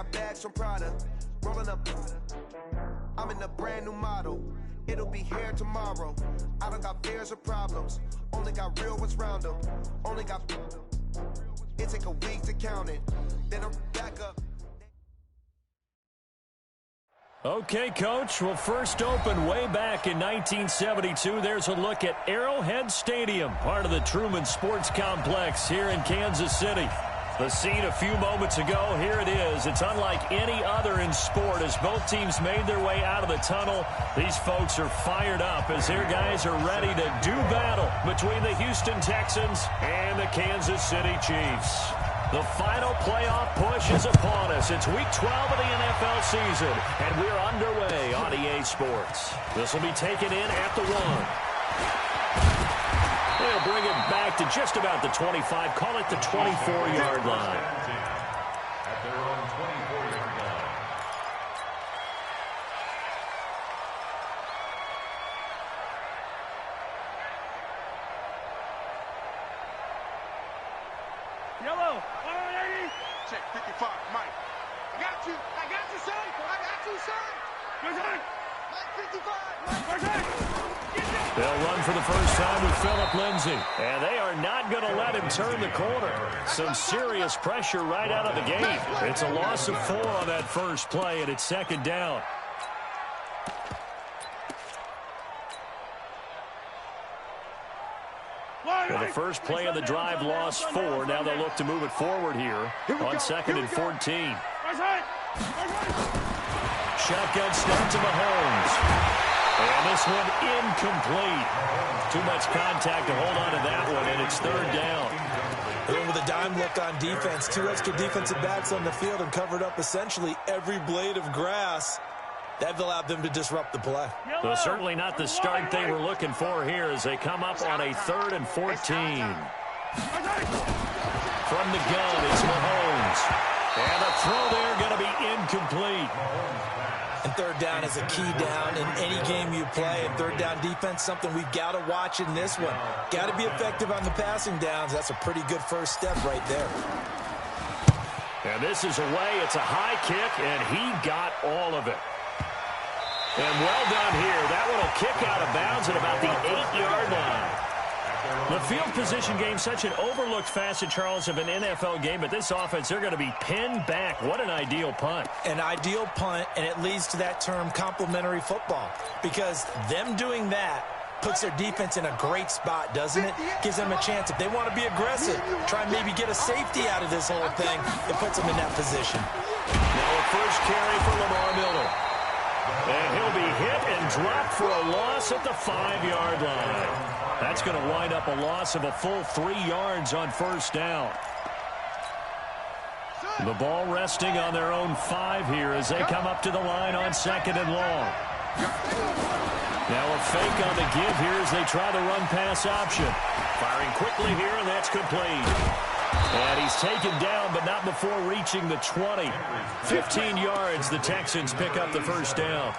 got bags from Prada, rolling up. I'm in a brand new model. It'll be here tomorrow. I don't got fears or problems. Only got real ones round them. Only got. It take a week to count it. Then I'm back up. Okay, Coach. Well, first opened way back in 1972. There's a look at Arrowhead Stadium, part of the Truman Sports Complex here in Kansas City. The scene a few moments ago, here it is. It's unlike any other in sport as both teams made their way out of the tunnel. These folks are fired up as their guys are ready to do battle between the Houston Texans and the Kansas City Chiefs. The final playoff push is upon us. It's week 12 of the NFL season, and we're underway on EA Sports. This will be taken in at the 1. They'll bring it back to just about the 25, call it the 24-yard line. At their own 24-yard line. Yellow. Check 55, Mike. I got you, son. I got you, son. Mike 55, Mike. They'll run for the first time with Phillip Lindsay. And they are not going to let him turn the corner. Some serious pressure right out of the gate. It's a loss of 4 on that first play, and it's second down. Well, the first play of the drive lost 4. Now they'll look to move it forward here on 2nd and 14. Shotgun snap to Mahomes. And this one incomplete. Too much contact to hold on to that one, and it's third down. And with a dime look on defense, 2 extra defensive backs on the field and covered up essentially every blade of grass. That allowed them to disrupt the play. So certainly not the start they were looking for here as they come up on a 3rd and 14. From the gun, it's Mahomes. And the throw there going to be incomplete. And third down is a key down in any game you play. And third down defense, something we've got to watch in this one. Got to be effective on the passing downs. That's a pretty good first step right there. And this is away. It's a high kick, and he got all of it. And well done here. That one will kick out of bounds at about the 8-yard line. The field position game, such an overlooked facet, Charles, of an NFL game. But this offense, they're going to be pinned back. What an ideal punt. An ideal punt, and it leads to that term complementary football. Because them doing that puts their defense in a great spot, doesn't it? Gives them a chance. If they want to be aggressive, try and maybe get a safety out of this whole thing, it puts them in that position. Now a first carry for Lamar Miller. And he'll be hit and dropped for a loss at the 5-yard line. That's going to wind up a loss of a full 3 yards on first down. The ball resting on their own 5 here as they come up to the line on 2nd and long. Now a fake on the give here as they try the run-pass option. Firing quickly here, and that's complete. And he's taken down, but not before reaching the 20. 15 yards, the Texans pick up the first down.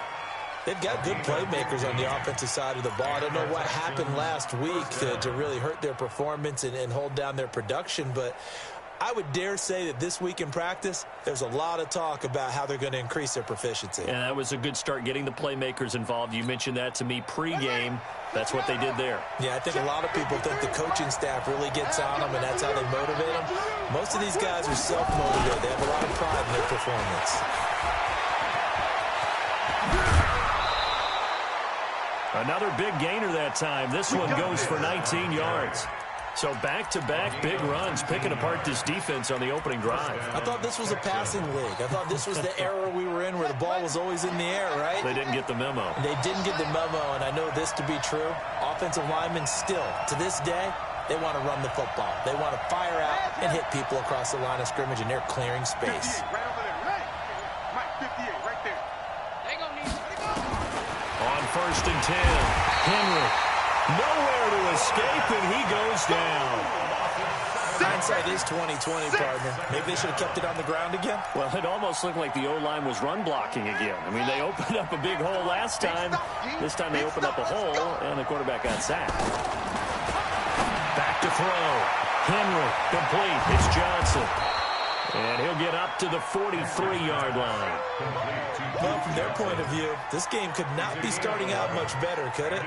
They've got good playmakers on the offensive side of the ball. I don't know what happened last week to really hurt their performance and hold down their production, but I would dare say that this week in practice, there's a lot of talk about how they're going to increase their proficiency. And that was a good start getting the playmakers involved. You mentioned that to me pregame. That's what they did there. Yeah, I think a lot of people think the coaching staff really gets on them, and that's how they motivate them. Most of these guys are self-motivated. They have a lot of pride in their performance. Another big gainer that time. This one goes for 19 yards. So back-to-back big runs, picking apart this defense on the opening drive. I thought this was a passing league. I thought this was the era we were in where the ball was always in the air, right? They didn't get the memo. They didn't get the memo, and I know this to be true. Offensive linemen still, to this day, they want to run the football. They want to fire out and hit people across the line of scrimmage, and they're clearing space. Right over there, right? Mike 58, right there. They gonna need to go. On 1st and 10, Henry. Nowhere to escape, and he goes down. Hindsight is 20/20, partner. Maybe they should have kept it on the ground again. Well, it almost looked like the O-line was run blocking again. I mean, they opened up a big hole last time. This time they opened up a hole, and the quarterback got sacked. Back to throw. Henry, complete. It's Johnson. And he'll get up to the 43-yard line. Well, from their point of view, this game could not be starting out much better, could it?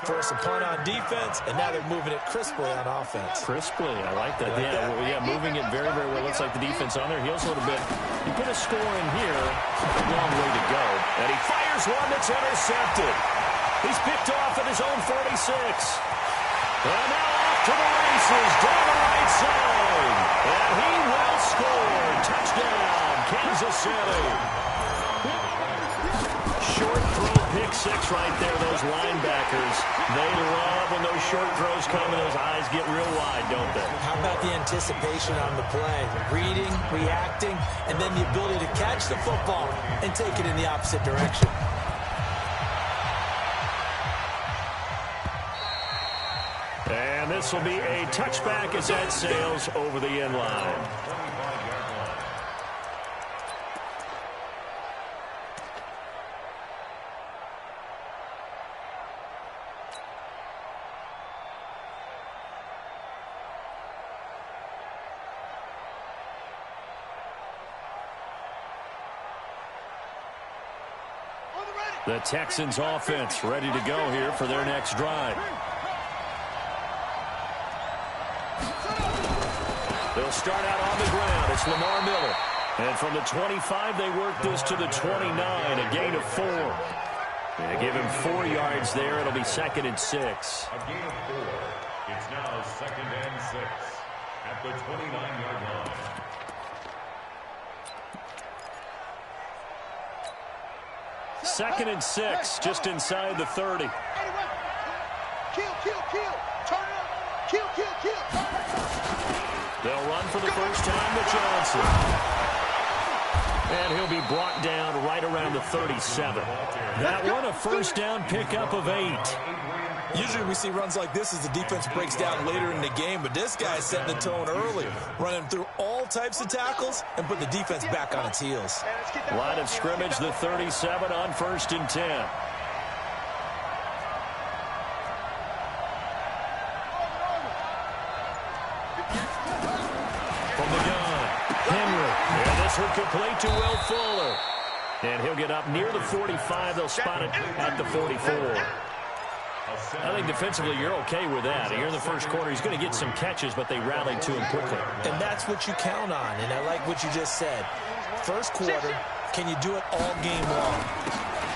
Force a punt on defense, and now they're moving it crisply on offense. Crisply, I like that. Yeah, moving it very, very well. Looks like the defense on their heels a little bit. You put a score in here, a long way to go. And he fires one that's intercepted. He's picked off at his own 46. And now off to the races, down the right side. And he will score. Touchdown, Kansas City. Short throw, pick six right there, those linebackers. They love when those short throws come and those eyes get real wide, don't they? How about the anticipation on the play? Reading, reacting, and then the ability to catch the football and take it in the opposite direction. And this will be a touchback as that sails over the end line. The Texans offense ready to go here for their next drive. They'll start out on the ground. It's Lamar Miller. And from the 25, they work this to the 29, a gain of 4. They give him 4 yards there. It'll be 2nd and 6. A gain of 4. It's now 2nd and 6 at the 29-yard line. Second and 6, just inside the 30. Kill. Turn it up. Kill. They'll run for the first time to Johnson. And he'll be brought down right around the 37. That one, a first down pickup of 8. Usually we see runs like this as the defense breaks down later in the game, but this guy's setting the tone early, running through all types of tackles and put the defense back on its heels. Line of scrimmage, the 37 on 1st and 10. From the gun, Henry. And this one complete to Will Fuller. And he'll get up near the 45. They'll spot it at the 44. I think defensively you're okay with that. Here in the first quarter, he's going to get some catches, but they rallied to him quickly. And that's what you count on, and I like what you just said. First quarter, can you do it all game long?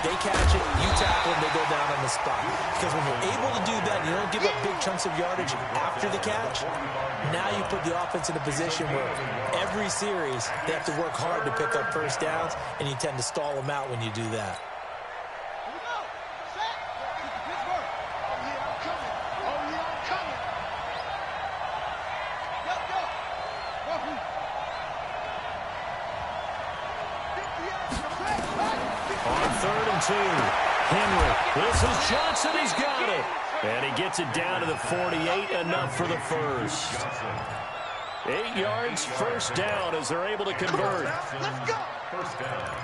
They catch it, you tackle them, they go down on the spot. Because when you're able to do that, and you don't give up big chunks of yardage after the catch, now you put the offense in a position where every series they have to work hard to pick up first downs, and you tend to stall them out when you do that. Henry, this is Johnson, he's got it. And he gets it down to the 48, enough for the first. 8 yards, first down as they're able to convert. Let's go. First down.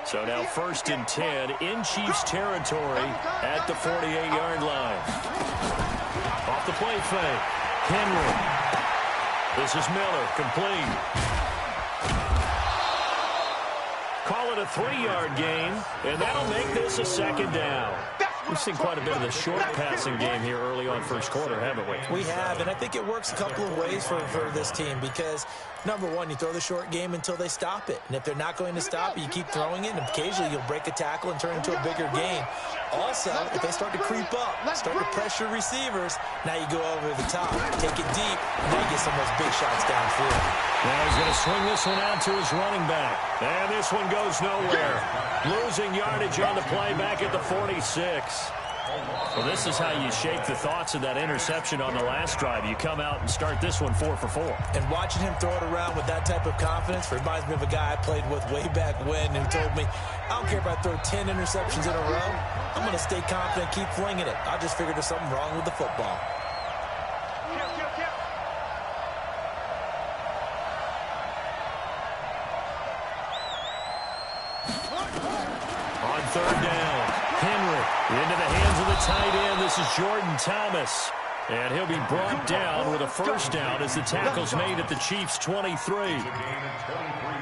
So now 1st and 10 in Chiefs territory at the 48-yard line. Off the play fake, Henry. This is Miller, complete. Call it a 3-yard gain, and that'll make this a 2nd down. We've seen quite a bit of the short passing game here early on first quarter, haven't we? We have, and I think it works a couple of ways for this team because, number one, you throw the short game until they stop it. And if they're not going to stop it, you keep throwing it, and occasionally you'll break a tackle and turn it into a bigger gain. Also, if they start to creep up, start to pressure receivers, now you go over the top, take it deep, and now you get some of those big shots downfield. Now he's going to swing this one out to his running back. And this one goes nowhere. Losing yardage on the play back at the 46. Well, this is how you shake the thoughts of that interception on the last drive. You come out and start this one 4 for 4. And watching him throw it around with that type of confidence reminds me of a guy I played with way back when who told me, I don't care if I throw 10 interceptions in a row. I'm going to stay confident, keep flinging it. I just figured there's something wrong with the football. On 3rd down, Henry into the hands of the tight end. This is Jordan Thomas. And he'll be brought down with a first down as the tackle's made at the Chiefs' 23.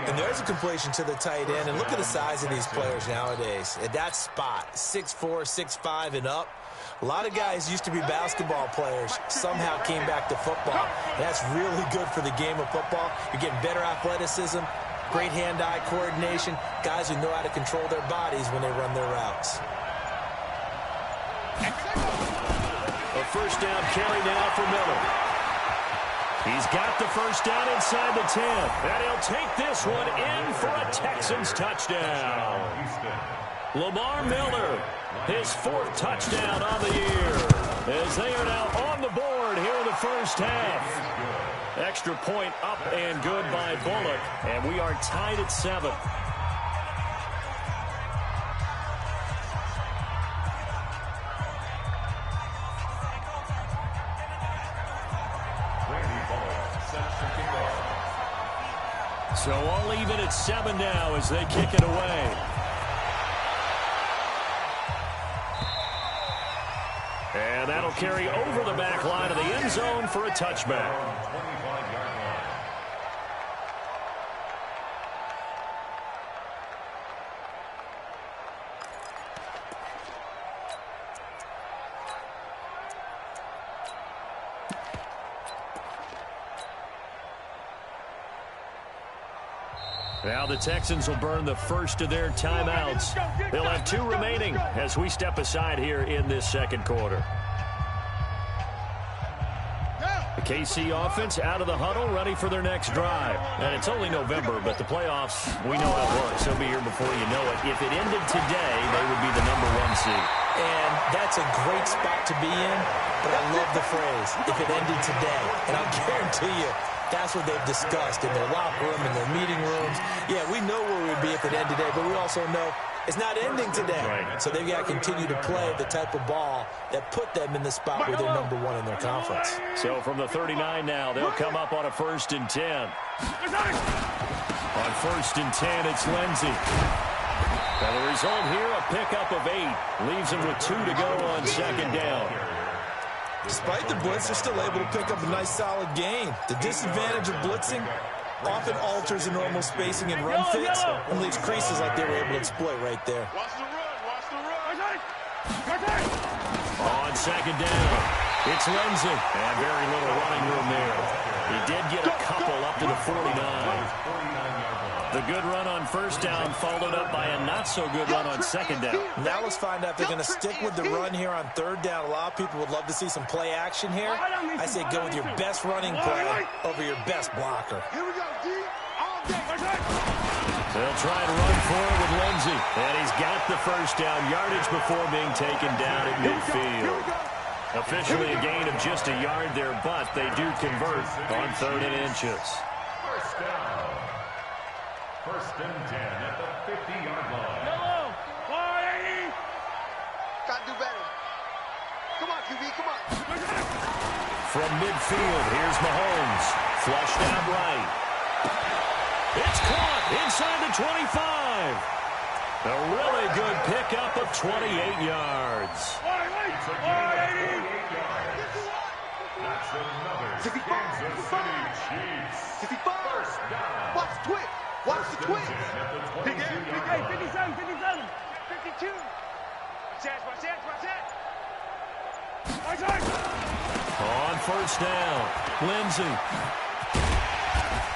And there's a completion to the tight end. And look at the size of these players nowadays. At that spot, 6'4", 6'5", and up. A lot of guys used to be basketball players, somehow came back to football. That's really good for the game of football. You're getting better athleticism, great hand-eye coordination, guys who know how to control their bodies when they run their routes. A first down carry now for Miller. He's got the first down inside the 10. And he'll take this one in for a Texans touchdown. Lamar Miller, his 4th touchdown on the year, as they are now on the board here in the first half. Extra point up and good by Bullock, and we are tied at 7. So all even at 7 now as they kick it away. And that'll carry over the back line of the end zone for a touchback. Now the Texans will burn the first of their timeouts. They'll have 2 remaining as we step aside here in this second quarter. The KC offense out of the huddle, ready for their next drive. And it's only November, but the playoffs, we know how it works. They'll be here before you know it. If it ended today, they would be the #1 seed. And that's a great spot to be in, but I love the phrase, if it ended today. And I'll guarantee you, that's what they've discussed in their locker room, in their meeting rooms. Yeah, we know where we'd be if it ended today, but we also know it's not ending today. Right. So they've got to continue to play the type of ball that put them in the spot where they're #1 in their conference. So from the 39 now, they'll come up on a 1st and 10. On 1st and 10, it's Lindsey. And the result here, a pickup of 8. Leaves him with 2 to go on 2nd down. Despite the blitz, they're still able to pick up a nice, solid gain. The disadvantage of blitzing often alters the normal spacing and run fits and leaves creases like they were able to exploit right there. Watch the run. Watch the run. On 2nd down, it's Lindsey. And very little running room there. He did get a couple up to the 49. The good run on 1st down followed up by a not-so-good run on 2nd down. Now let's find out if they're going to stick with the run here on 3rd down. A lot of people would love to see some play action here. I say go with your best running play over your best blocker. Here we go, D. All day. They'll try and run forward with Lindsey. And he's got the first down yardage before being taken down at midfield. Officially a gain of just a yard there, but they do convert on 3rd and inches. First down. 1st and 10 at the 50-yard line. Hello. 480. Got to do better. Come on, QB. Come on. From midfield, here's Mahomes. Flushed out right. It's caught inside the 25. A really good pickup of 28 yards. 480. That's another Kansas City Chiefs. 55. First down. Watch the twitch. Watch the twitch. At the Big 22-yard line. 57, 57. 52. Watch that. On 1st down, Lindsey.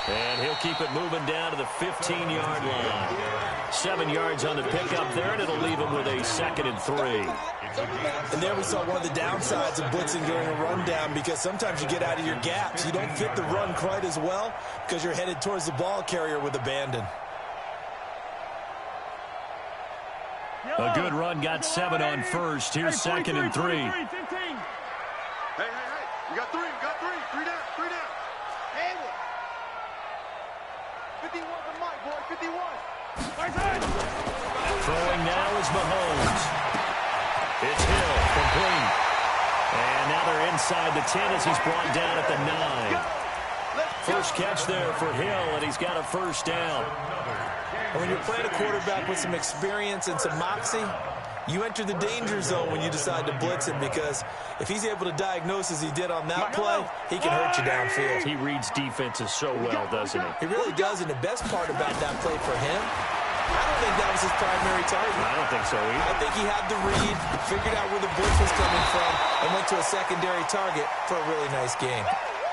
And he'll keep it moving down to the 15-yard line. 7 yards on the pickup there, and it'll leave him with a 2nd and 3. And there we saw one of the downsides of blitzing during a rundown, because sometimes you get out of your gaps. You don't fit the run quite as well because you're headed towards the ball carrier with abandon. A good run got 7 on 1st. Here's 2nd and 3. Hey. We got 3. 3 down. Hey, 51 for Mike, boy. 51. Throwing now is Mahomes. It's Hill, complete. And now they're inside the 10 as he's brought down at the 9. First catch there for Hill, and he's got a first down. And when you're playing a quarterback with some experience and some moxie, you enter the danger zone when you decide to blitz him, because if he's able to diagnose as he did on that play, he can hurt you downfield. He reads defenses so well, doesn't he? He really does, and the best part about that play for him, I don't think that was his primary target. I don't think so either. I think he had the read, figured out where the blitz was coming from, and went to a secondary target for a really nice gain.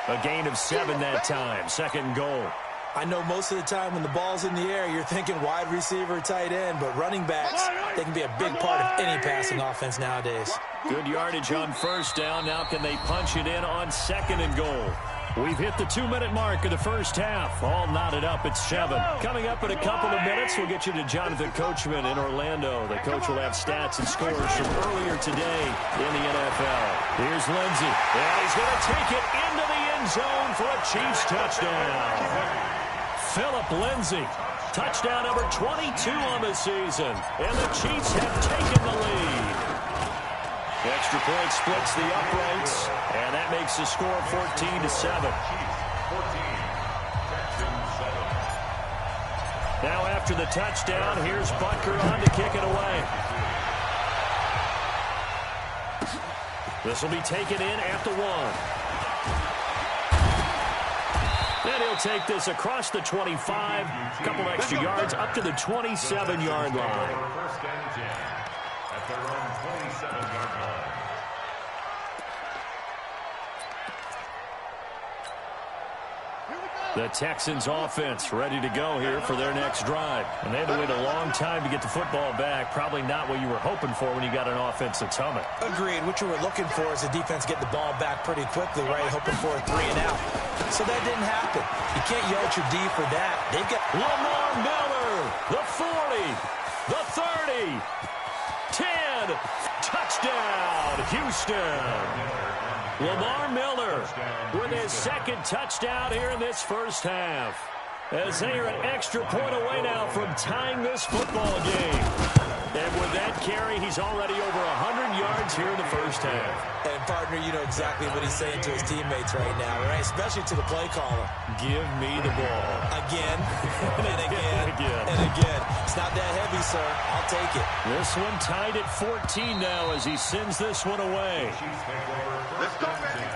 A gain of 7 that time. 2nd and goal. I know most of the time when the ball's in the air, you're thinking wide receiver, tight end, but running backs, they can be a big part of any passing offense nowadays. Good yardage on 1st down. Now can they punch it in on 2nd and goal? We've hit the 2-minute mark of the first half. All knotted up at 7. Coming up in a couple of minutes, we'll get you to Jonathan Coachman in Orlando. The coach will have stats and scores from earlier today in the NFL. Here's Lindsey. And he's going to take it into the end zone for a Chiefs touchdown. Philip Lindsey. Touchdown number 22 on the season. And the Chiefs have taken the lead. Extra point splits the uprights, and that makes the score 14-7. Now after the touchdown, here's Butker on to kick it away. This will be taken in at the 1. And he'll take this across the 25, a couple extra yards up to the 27-yard line. First and 10 at their own 27-yard line. The Texans offense ready to go here for their next drive. And they had to wait a long time to get the football back. Probably not what you were hoping for when you got an offense that's humming. Agreed. What you were looking for is the defense get the ball back pretty quickly, right? Hoping for a 3 and out. So that didn't happen. You can't yell at your D for that. They've got Lamar Miller, the 40, the 30, 10, touchdown, Houston. Lamar Miller with his 2nd touchdown here in this first half. As they are an extra point away now from tying this football game. And with that carry, he's already over 100 yards here in the first half. And, partner, you know exactly what he's saying to his teammates right now, right? Especially to the play caller. Give me the ball. Again, and again, and again. It's not that heavy, sir. I'll take it. This one tied at 14 now as he sends this one away. Let's go, man.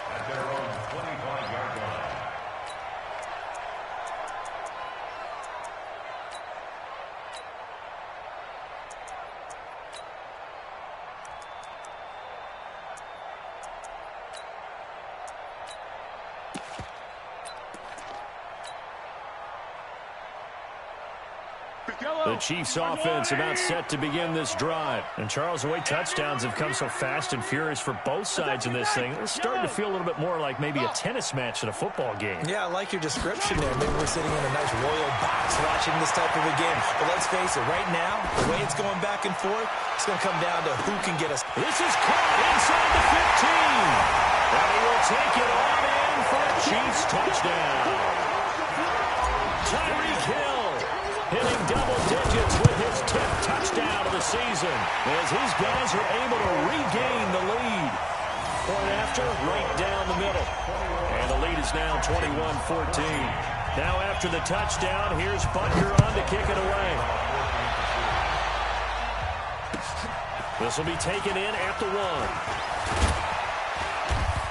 At their own 25-yard line. The Chiefs offense about set to begin this drive. And Charles, the way touchdowns have come so fast and furious for both sides in this thing, it's starting to feel a little bit more like maybe a tennis match in a football game. Yeah, I like your description there. Maybe we're sitting in a nice royal box watching this type of a game. But let's face it, right now, the way it's going back and forth, it's going to come down to who can get us. This is caught inside the 15. And he will take it on in for a Chiefs touchdown. Tyreek Hill hitting double digits with his 10th touchdown of the season as his guys are able to regain the lead. Point after, right down the middle. And the lead is now 21-14. Now after the touchdown, here's Butker on to kick it away. This will be taken in at the 1.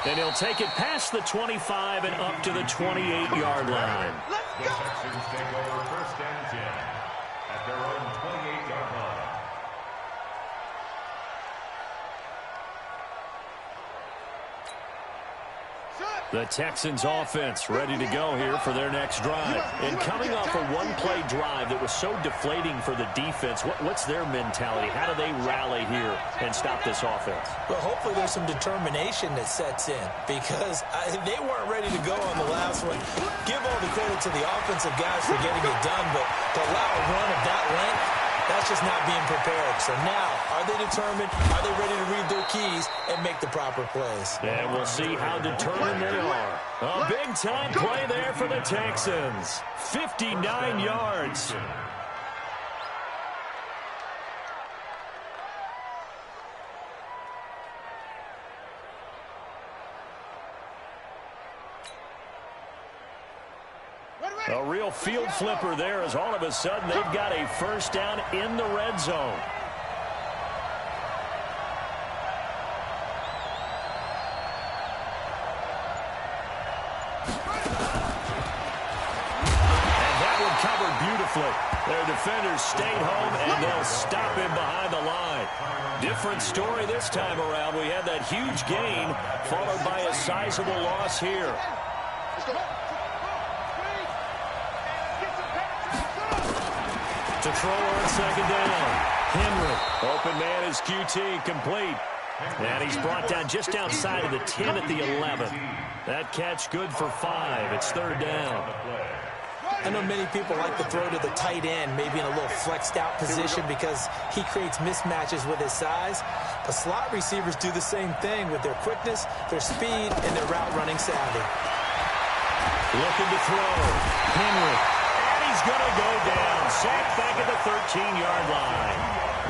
And he'll take it past the 25 and up to the 28-yard line. The Texans take over first and 10 at their own 28-yard line. The Texans offense ready to go here for their next drive. And coming off a one-play drive that was so deflating for the defense, what's their mentality? How do they rally here and stop this offense? Well, hopefully there's some determination that sets in because they weren't ready to go on the last one. Give all the credit to the offensive guys for getting it done, but to allow a run of that length, that's just not being prepared. So now, are they determined? Are they ready to read their keys and make the proper plays? And we'll see how determined they are. A big-time play there for the Texans. 59 yards. A real field flipper there as all of a sudden they've got a first down in the red zone. covered beautifully. Their defenders stayed home, and they'll stop him behind the line. Different story this time around. We had that huge gain, followed by a sizable loss here. To throw on second down. Henry. Open man is QT, complete. And he's brought down just outside of the 10 at the 11. That catch good for 5. It's third down. I know many people like to throw to the tight end, maybe in a little flexed out position because he creates mismatches with his size. But slot receivers do the same thing with their quickness, their speed, and their route running savvy. Looking to throw. Henry. And he's going to go down. Sacked back at the 13-yard line.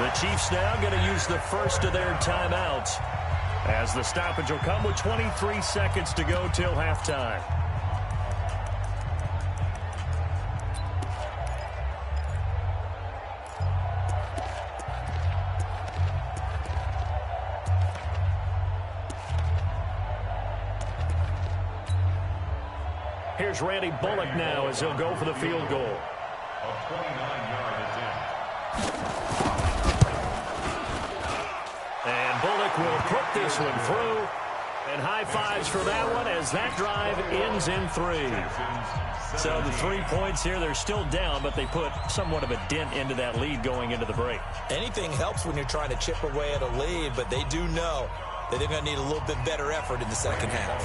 The Chiefs now going to use the first of their timeouts, as the stoppage will come with 23 seconds to go till halftime. Here's Randy Bullock now as he'll go for the field goal. A 29-yard attempt. And Bullock will put this one through. And high fives for that one as that drive ends in 3. So the 3 points here, they're still down, but they put somewhat of a dent into that lead going into the break. Anything helps when you're trying to chip away at a lead, but they do know that they're going to need a little bit better effort in the second half.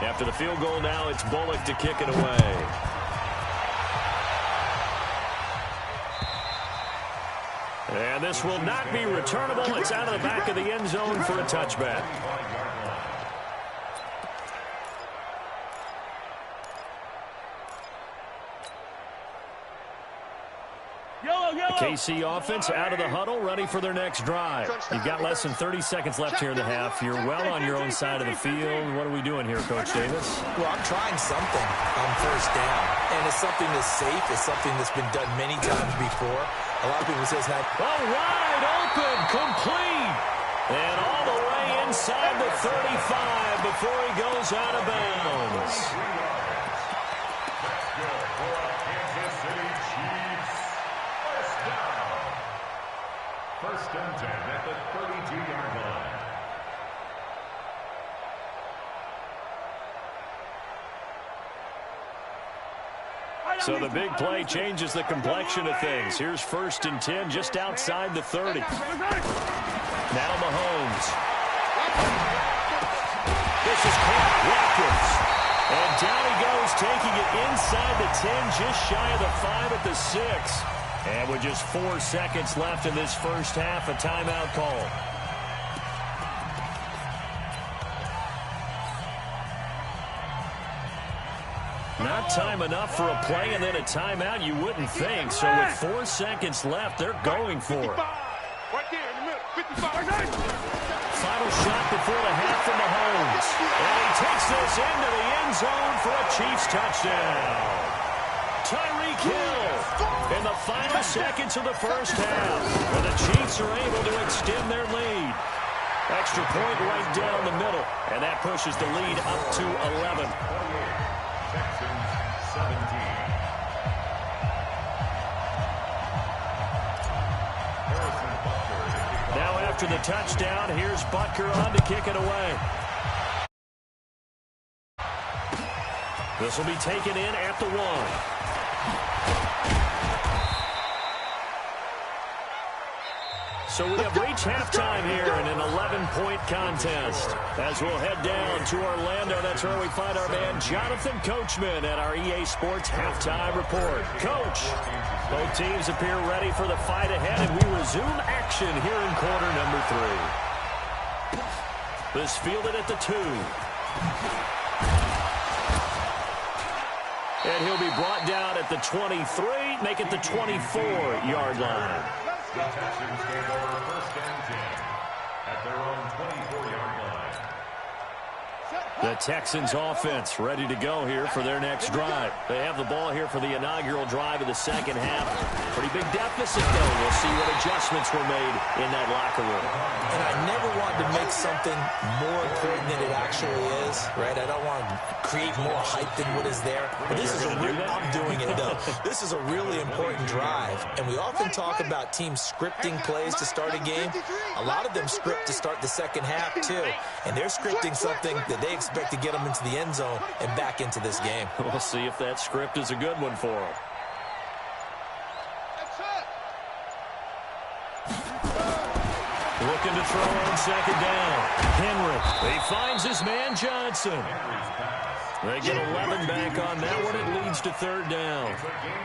After the field goal now, it's Bullock to kick it away. And this will not be returnable. It's out of the back of the end zone for a touchback. KC offense out of the huddle, ready for their next drive. You've got less than 30 seconds left here in the half. You're well on your own side of the field. What are we doing here, Coach Davis? Well, I'm trying something on first down, and it's something that's safe. It's something that's been done many times before. A lot of people say it's not. Oh, wide open, complete. And all the way inside the 35 before he goes out of bounds. First and 10 at the 32-yard line. So the big play changes the complexion of things. Here's first and 10 just outside the 30. Now Mahomes. This is caught. Watkins. And down he goes, taking it inside the 10, just shy of the 5 at the 6. And with just 4 seconds left in this first half, a timeout call. Not time enough for a play and then a timeout, you wouldn't think. So with 4 seconds left, they're going for it. Right there in the middle, 55. Final shot before the half from Mahomes. And he takes this into the end zone for a Chiefs touchdown. Tyreek Hill in the final seconds of the first half, where the Chiefs are able to extend their lead. Extra point right down the middle, and that pushes the lead up to 11. Texans 17. Now after the touchdown, here's Butker on to kick it away. This will be taken in at the 1. So we have reached halftime here in an 11-point contest. As we'll head down to Orlando, that's where we find our man Jonathan Coachman at our EA Sports Halftime Report. Coach, both teams appear ready for the fight ahead, and we resume action here in quarter number 3. This fielded at the 2. And he'll be brought down at the 23, make it the 24-yard line. The Texans take over first and 10 at their own 24-yard line. The Texans offense ready to go here for their next drive. They have the ball here for the inaugural drive of the second half. Pretty big deficit, though. We'll see what adjustments were made in that locker room. And I never want trying to make something more important than it actually is, right? I don't want to create more hype than what is there. But this is I'm doing it, though. This is a really important drive. And we often talk about teams scripting plays to start a game. A lot of them script to start the second half, too. And they're scripting something that they expect to get them into the end zone and back into this game. We'll see if that script is a good one for them. Looking to throw on second down. Henry, he finds his man Johnson. They get 11 back on that one. It leads to third down.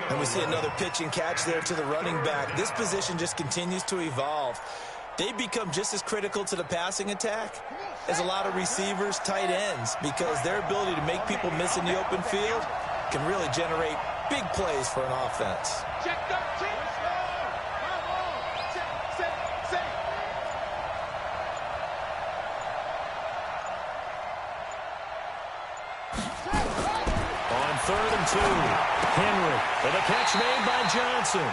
And we see another pitch and catch there to the running back. This position just continues to evolve. They become just as critical to the passing attack as a lot of receivers, tight ends, because their ability to make people miss in the open field can really generate big plays for an offense. Third and 2. Henry with a catch made by Johnson.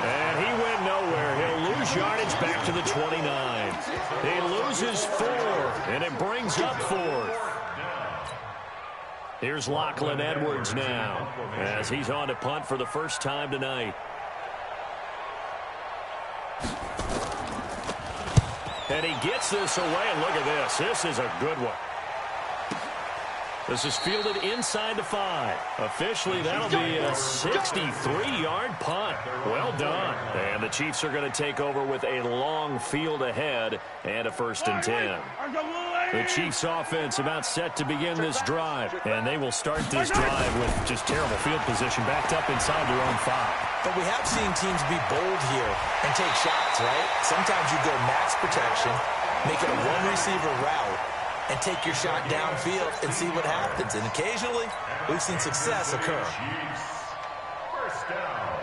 And he went nowhere. He'll lose yardage back to the 29. He loses 4, and it brings up 4th. Here's Lachlan Edwards now as he's on to punt for the first time tonight. And he gets this away, and look at this. This is a good one. This is fielded inside the 5. Officially, that'll be a 63-yard punt. Well done. And the Chiefs are going to take over with a long field ahead and a 1st and 10. The Chiefs offense about set to begin this drive. And they will start this drive with just terrible field position backed up inside their own 5. But we have seen teams be bold here and take shots, right? Sometimes you go max protection, make it a one-receiver route, and take your shot downfield and see what happens. And occasionally, we've seen success occur. First down.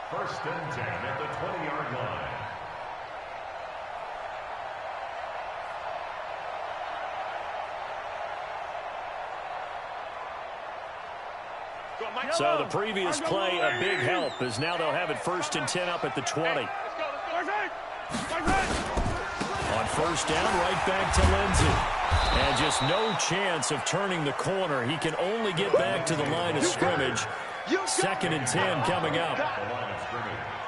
1st and 10 at the 20-yard line. So the previous play, a big help, as now they'll have it 1st and 10 up at the 20. On 1st down, right back to Lindsey. And just no chance of turning the corner. He can only get back to the line of scrimmage. 2nd and 10 coming up.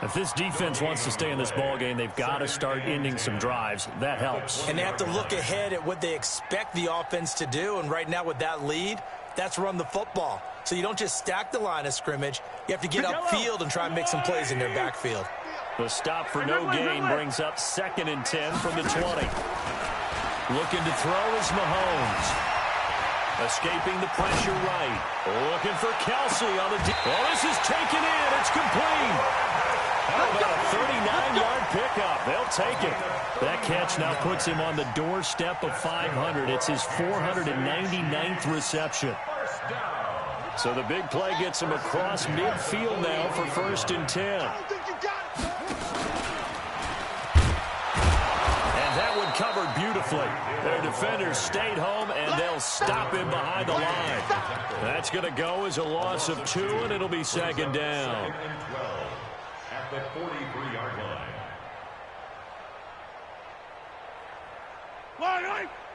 If this defense wants to stay in this ballgame, they've got to start ending some drives. That helps. And they have to look ahead at what they expect the offense to do. And right now with that lead, that's run the football. So you don't just stack the line of scrimmage. You have to get upfield and try and make some plays in their backfield. The stop for no gain brings up 2nd and 10 from the 20. Looking to throw is Mahomes. Escaping the pressure right. Looking for Kelsey on the deep. Oh, this is taken in. It's complete. How about a 39-yard pickup? They'll take it. That catch now puts him on the doorstep of 500. It's his 499th reception. So the big play gets him across midfield now for 1st and 10. Covered beautifully. Their defenders stayed home, and they'll stop him behind the line. That's going to go as a loss of 2, and it'll be 2nd down. 2nd and 12 at the 43-yard line. Line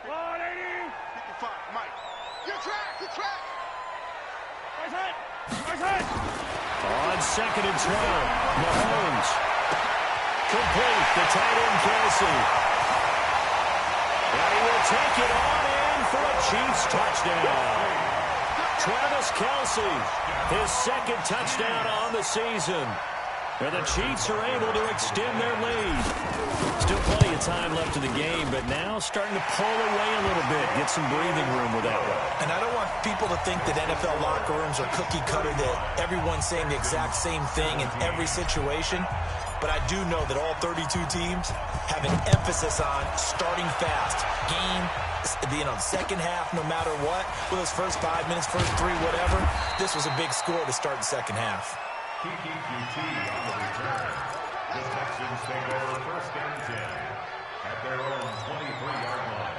180. 55, Mike. Your track. On 2nd and 12, Mahomes. Complete. The tight end, Kelsey. And he will take it on in for a Chiefs touchdown. Travis Kelsey, his 2nd touchdown on the season. And the Chiefs are able to extend their lead. Still plenty of time left in the game, but now starting to pull away a little bit. Get some breathing room with that one. And I don't want people to think that NFL locker rooms are cookie cutter, that everyone's saying the exact same thing in every situation. But I do know that all 32 teams have an emphasis on starting fast. Game, second half, no matter what. With those first 5 minutes, first 3, whatever. This was a big score to start the second half. Kiki QT on the return. The Texans take over 1st and 10 at their own 23-yard line.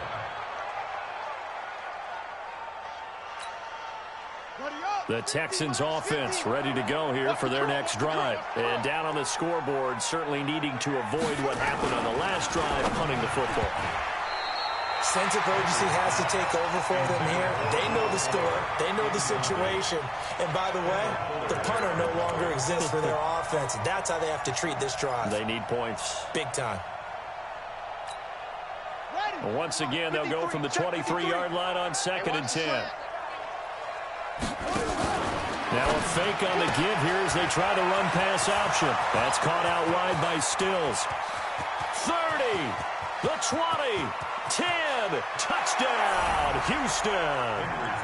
Buddy up. The Texans offense ready to go here for their next drive. And down on the scoreboard, certainly needing to avoid what happened on the last drive, punting the football. Sense of urgency has to take over for them here. They know the score. They know the situation. And by the way, the punter no longer exists for their offense. That's how they have to treat this drive. They need points. Big time. Once again, they'll go from the 23-yard line on 2nd and 10. Now a fake on the give here as they try the run-pass option. That's caught out wide by Stills. 30, the 20, 10, touchdown, Houston.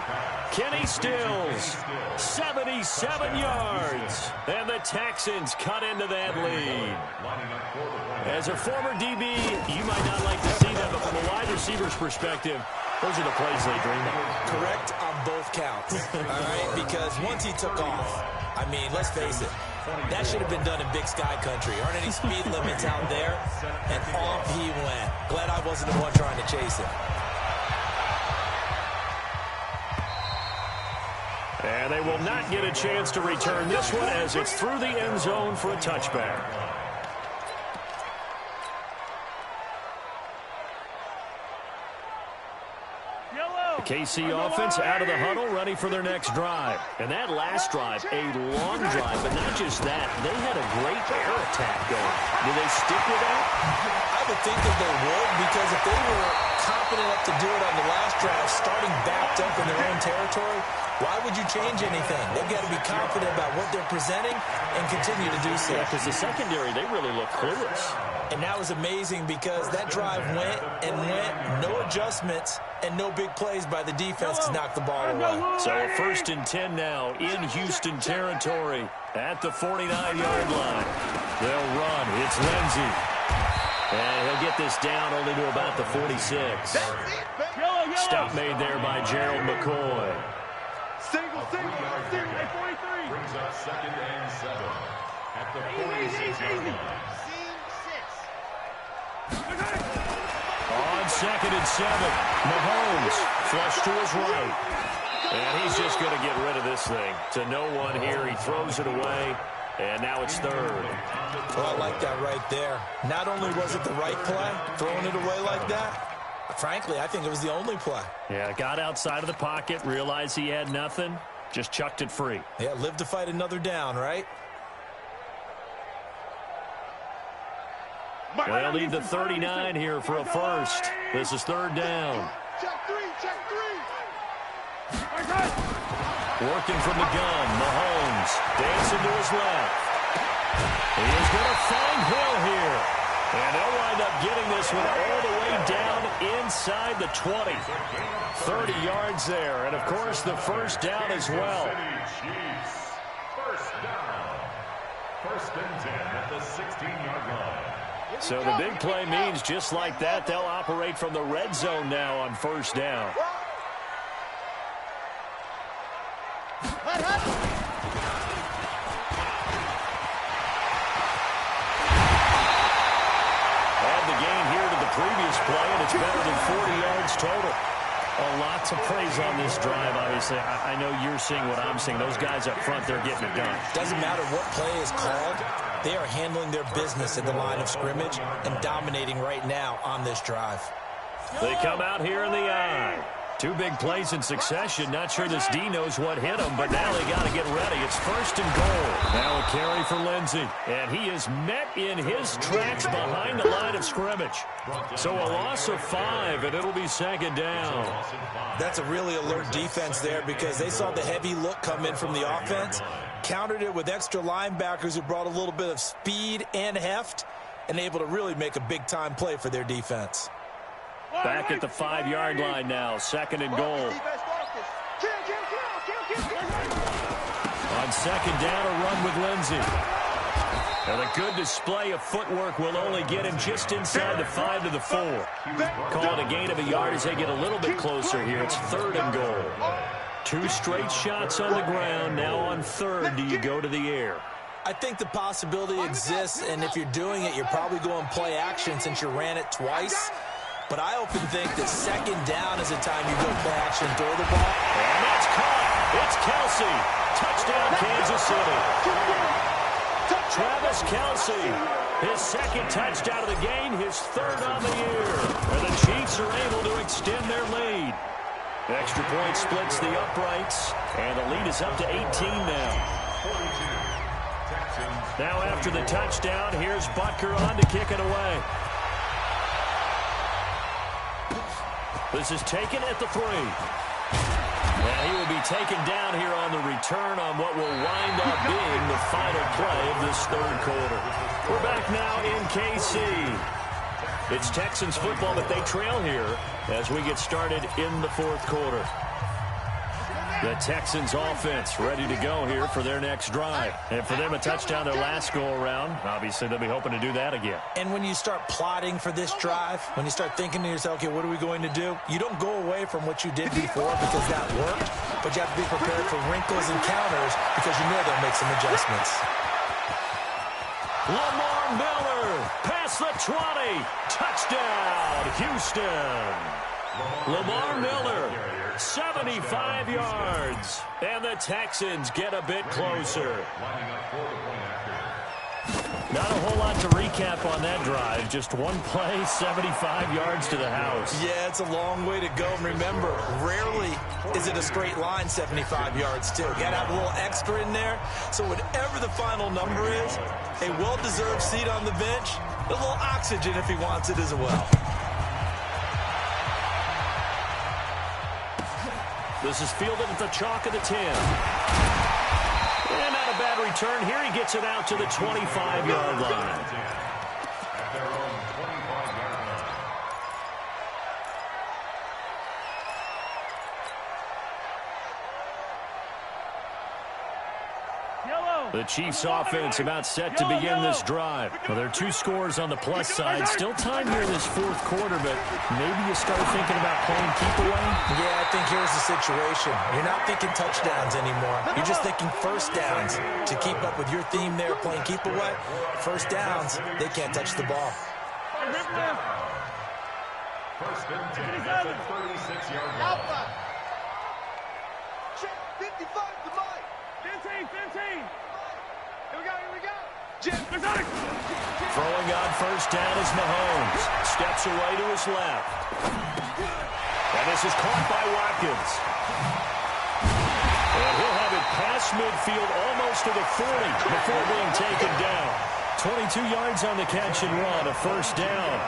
Kenny Stills, 77 yards, and the Texans cut into that lead. As a former DB, you might not like to see that, but from a wide receiver's perspective, those are the plays they dream of. Correct on both counts, all right? Because once he took off, I mean, let's face it, that should have been done in Big Sky country. Aren't any speed limits out there? And off he went. Glad I wasn't the one trying to chase him. And they will not get a chance to return this one as it's through the end zone for a touchback. KC offense out of the huddle, ready for their next drive. And that last drive, a long drive, but not just that. They had a great air attack going. Do they stick with that? I would think that they would, because if they were confident enough to do it on the last drive, starting backed up in their own territory, why would you change anything? They've got to be confident about what they're presenting and continue to do so. Yeah, because the secondary, they really look clueless. And that was amazing because that drive went and went, no adjustments, and no big plays by the defense to knock the ball away. So a 1st and 10 now in Houston territory at the 49-yard line. They'll run. It's Lindsey. And he'll get this down only to about the 46. Stop made there by Gerald McCoy. Single, at 43. Brings up 2nd and 7 at the 46-yard line. On 2nd and 7, Mahomes flush to his right. And he's just going to get rid of this thing. To no one here. He throws it away. And now it's 3rd. Well, I like that right there. Not only was it the right play, throwing it away like that, frankly, I think it was the only play. Yeah, got outside of the pocket, realized he had nothing, just chucked it free. Yeah, live to fight another down, right? They'll need the 39 here for a first. This is 3rd down. Check three. Working from the gun, Mahomes dancing to his left. He is going to find Hill here. And they'll wind up getting this one all the way down inside the 20. 30 yards there. And, of course, the first down as well. First down. 1st and 10 at the 16-yard line. So the big play means just like that, they'll operate from the red zone now on 1st down. Add the gain here to the previous play, and it's better than 40 yards total. A lot to praise on this drive, obviously. I know you're seeing what I'm seeing. Those guys up front, they're getting it done. Doesn't matter what play is called. They are handling their business at the line of scrimmage and dominating right now on this drive. They come out here in the eye. 2 big plays in succession. Not sure this D knows what hit him, but now they got to get ready. It's 1st and goal. Now a carry for Lindsey. And he is met in his tracks behind the line of scrimmage. So a loss of 5, and it'll be 2nd down. That's a really alert defense there because they saw the heavy look come in from the offense, countered it with extra linebackers who brought a little bit of speed and heft, and able to really make a big-time play for their defense. Back at the 5-yard line now, 2nd and goal. On 2nd down, a run with Lindsey. And a good display of footwork will only get him just inside the 5 to the 4. Call it a gain of a yard as they get a little bit closer here. It's 3rd and goal. 2 straight shots on the ground. Now on 3rd, do you go to the air? I think the possibility exists, and if you're doing it, you're probably going play action since you ran it twice. but I often think that second down is a time you go play action and throw the ball. And that's caught. It's Kelce. Touchdown, Kansas City. Travis Kelce, his second touchdown of the game, his third on the year. And the Chiefs are able to extend their lead. Extra point splits the uprights, and the lead is up to 18 now. Now after the touchdown, here's Butker on to kick it away. This is taken at the 3. And he will be taken down here on the return on what will wind up being the final play of this third quarter. We're back now in KC. It's Texans football, but they trail here as we get started in the fourth quarter. The Texans offense ready to go here for their next drive. And for them, a touchdown their last go-around. Obviously, they'll be hoping to do that again. And when you start plotting for this drive, when you start thinking to yourself, okay, what are we going to do? You don't go away from what you did before because that worked, but you have to be prepared for wrinkles and counters because you know they'll make some adjustments. Lamar Miller, past the 20. Touchdown, Houston. Lamar Miller, 75 yards. And the Texans get a bit closer. Not a whole lot to recap on that drive. Just one play, 75 yards to the house. Yeah, it's a long way to go. And remember, rarely is it a straight line 75 yards, too. You got to have a little extra in there. So whatever the final number is, a well-deserved seat on the bench, a little oxygen if he wants it as well. This is fielded at the chalk of the 10. And not a bad return here. He gets it out to the 25-yard line. At their own 25-yard line. The Chiefs offense about set to begin this drive. Well, there are 2 scores on the plus side. Still time here in this fourth quarter, but maybe you start thinking about playing keep away? Yeah, I think here's the situation. You're not thinking touchdowns anymore. You're just thinking first downs. To keep up with your theme there, playing keep away, first downs, they can't touch the ball. First and 10 at the 36-yard line. Check 55 to Mike. 15. Here we go. Throwing on first down is Mahomes. Steps away to his left. And this is caught by Watkins. And he'll have it past midfield almost to the 40 before being taken down. 22 yards on the catch and run, a first down.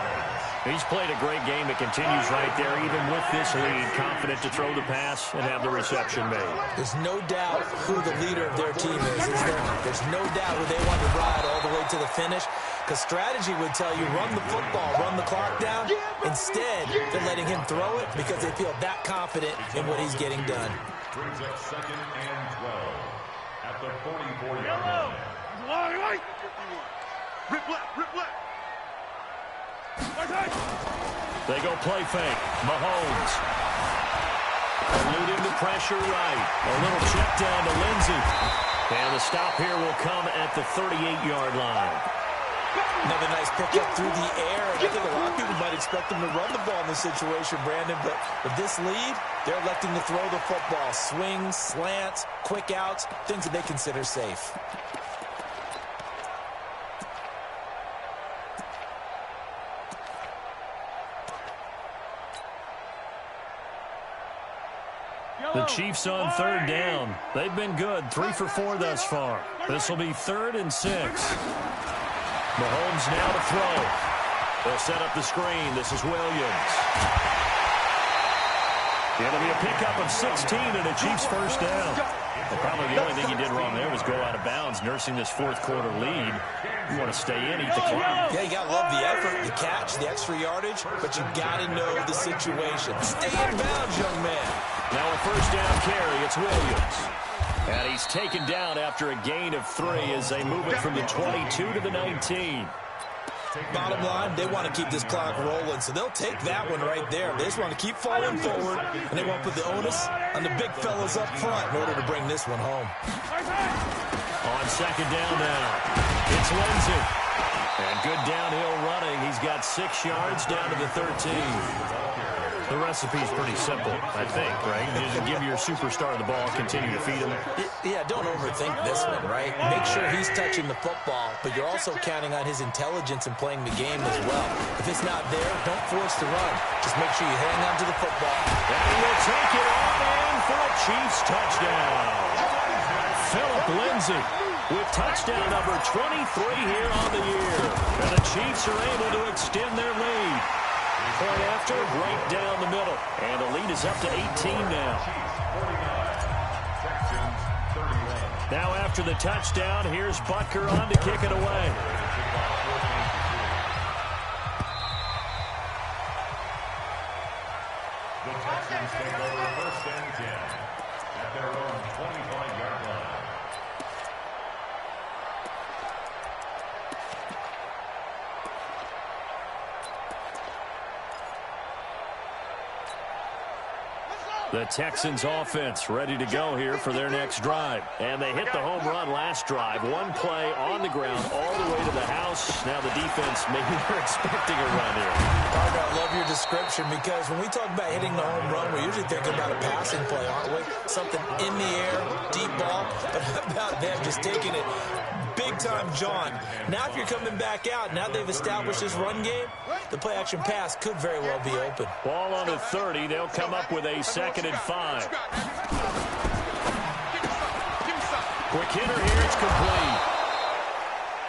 He's played a great game. It continues right there, even with this lead. Confident to throw the pass and have the reception made. There's no doubt who the leader of their team is there? There's no doubt who they want to ride all the way to the finish. Because strategy would tell you, run the football, run the clock down. Instead, they're letting him throw it because they feel that confident in what he's getting done. Brings up 2nd and 12 at the 44-yard line. Rip left. They go play fake. Mahomes. Eluding the pressure right. A little check down to Lindsey. And the stop here will come at the 38-yard line. Another nice pickup through the air. And I think a lot of people might expect them to run the ball in this situation, Brandon. But with this lead, they're electing to throw the football. Swings, slants, quick outs, things that they consider safe. The Chiefs on third down. They've been good. 3 for 4 thus far. This will be 3rd and 6. Mahomes now to throw. They'll set up the screen. This is Williams. It'll be a pickup of 16 and a Chiefs first down. Well, probably the only thing he did wrong there was go out of bounds, nursing this fourth quarter lead. You want to stay in, eat the clock. Yeah, you got to love the effort, the catch, the extra yardage, but you got to know the situation. Stay in bounds, young man. Now a first down carry, it's Williams. And he's taken down after a gain of 3 as they move it from the 22 to the 19. Bottom line, they want to keep this clock rolling, so they'll take that one right there. They just want to keep falling forward, and they want to put the onus on the big fellas up front in order to bring this one home. On second down now, it's Lindsey. And good downhill running. He's got 6 yards down to the 13. The recipe's pretty simple, I think, right? You just give your superstar the ball, continue to feed him. Yeah, don't overthink this one, right? Make sure he's touching the football, but you're also counting on his intelligence in playing the game as well. If it's not there, don't force the run. Just make sure you hang on to the football. And we'll take it on in for a Chiefs touchdown. Philip Lindsay with touchdown number 23 here on the year. And the Chiefs are able to extend their lead. Point after, right down the middle. And the lead is up to 18 now. Now after the touchdown, here's Butker on to kick it away. The Texans take over first and 10 at their own 25-yard line. The Texans offense ready to go here for their next drive. And they hit the home run last drive. One play on the ground all the way to the house. Now the defense, maybe they're expecting a run here. Parker, I love your description because when we talk about hitting the home run, we're usually thinking about a passing play, aren't we? Something in the air, deep ball. But how about them just taking it big-time John? Now if you're coming back out, now they've established this run game, the play-action pass could very well be open. Ball on the 30. They'll come up with a 2nd and 5. Quick hitter here. It's complete.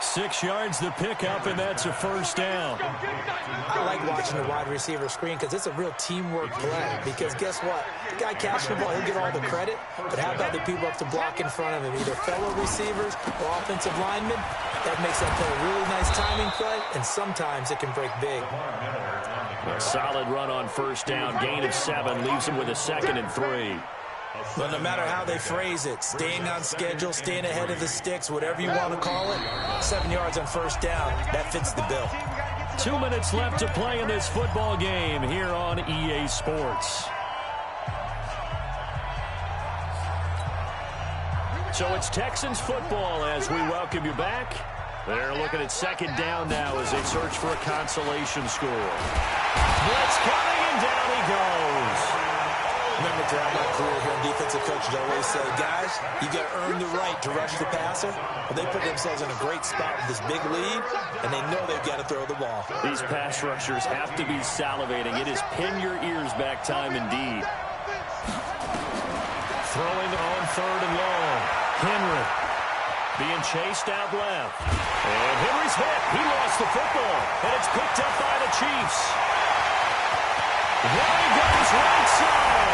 6 yards the pickup, and that's a first down. I like watching the wide receiver screen because it's a real teamwork play. Because guess what? The guy catching the ball, he'll get all the credit. But how about the people up to block in front of him? Either fellow receivers or offensive linemen. That makes that play a really nice timing play, and sometimes it can break big. A solid run on first down. Gain of 7 leaves him with a 2nd and 3. But no matter how they phrase it, staying on schedule, staying ahead of the sticks, whatever you want to call it, 7 yards on first down, that fits the bill. 2 minutes left to play in this football game here on EA Sports. So it's Texans football as we welcome you back. They're looking at 2nd down now as they search for a consolation score. Blitz coming, and down he goes. Remember throughout my career here in defensive coaches always say, guys, you got to earn the right to rush the passer. Well, they put themselves in a great spot with this big lead, and they know they've got to throw the ball. These pass rushers have to be salivating. It is pin your ears back time indeed. Throwing on 3rd and long. Henry being chased out left. And Henry's hit. He lost the football, and it's picked up by the Chiefs. There he goes right side.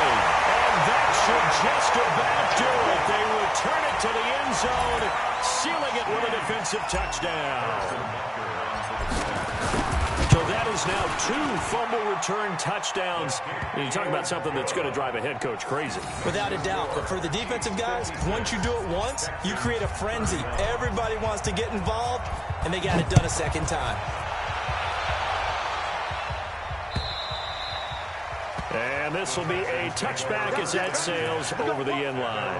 And that should just about do it. They return it to the end zone, sealing it with a defensive touchdown. So that is now 2 fumble return touchdowns. And you talk about something that's going to drive a head coach crazy. Without a doubt. But for the defensive guys, once you do it once, you create a frenzy. Everybody wants to get involved, and they got it done a second time. And this will be a touchback as that sails over the end line.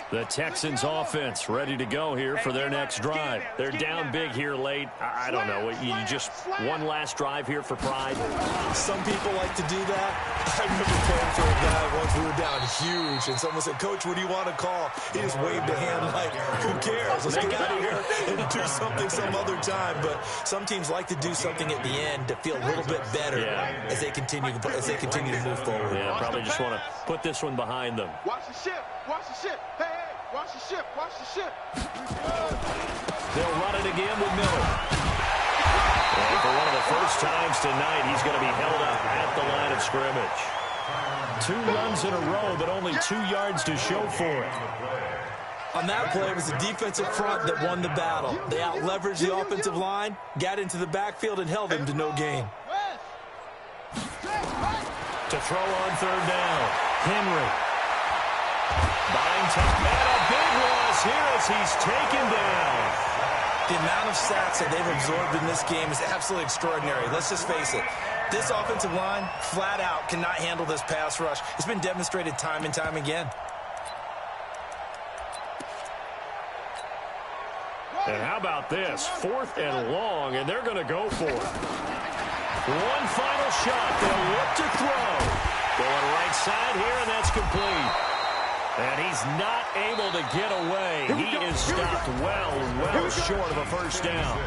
The Texans offense ready to go here for their next drive. They're down big here late. I don't know. You just one last drive here for pride. Some people like to do that. I remember playing for a guy once. We were down huge, and someone said, Coach, what do you want to call? He just waved a hand like, who cares? Let's get out of here and do something some other time. But some teams like to do something at the end to feel a little bit better as they continue to move forward. Yeah, probably just want to put this one behind them. Watch the ship. Watch the ship. Hey, watch the ship. Watch the ship. They'll run it again with Miller. And for one of the first times tonight, he's going to be held up at the line of scrimmage. 2 runs in a row, but only 2 yards to show for it. On that play, it was the defensive front that won the battle. They out-leveraged the offensive line, got into the backfield, and held them to no gain. To throw on 3rd down, Henry. Buying time, and a big loss here as he's taken down. The amount of sacks that they've absorbed in this game is absolutely extraordinary. Let's just face it. This offensive line, flat out, cannot handle this pass rush. It's been demonstrated time and time again. And how about this? 4th and long, and they're going to go for it. One final shot. They'll look to throw. Going right side here, and that's complete. And he's not able to get away. He is stopped well short of a first down.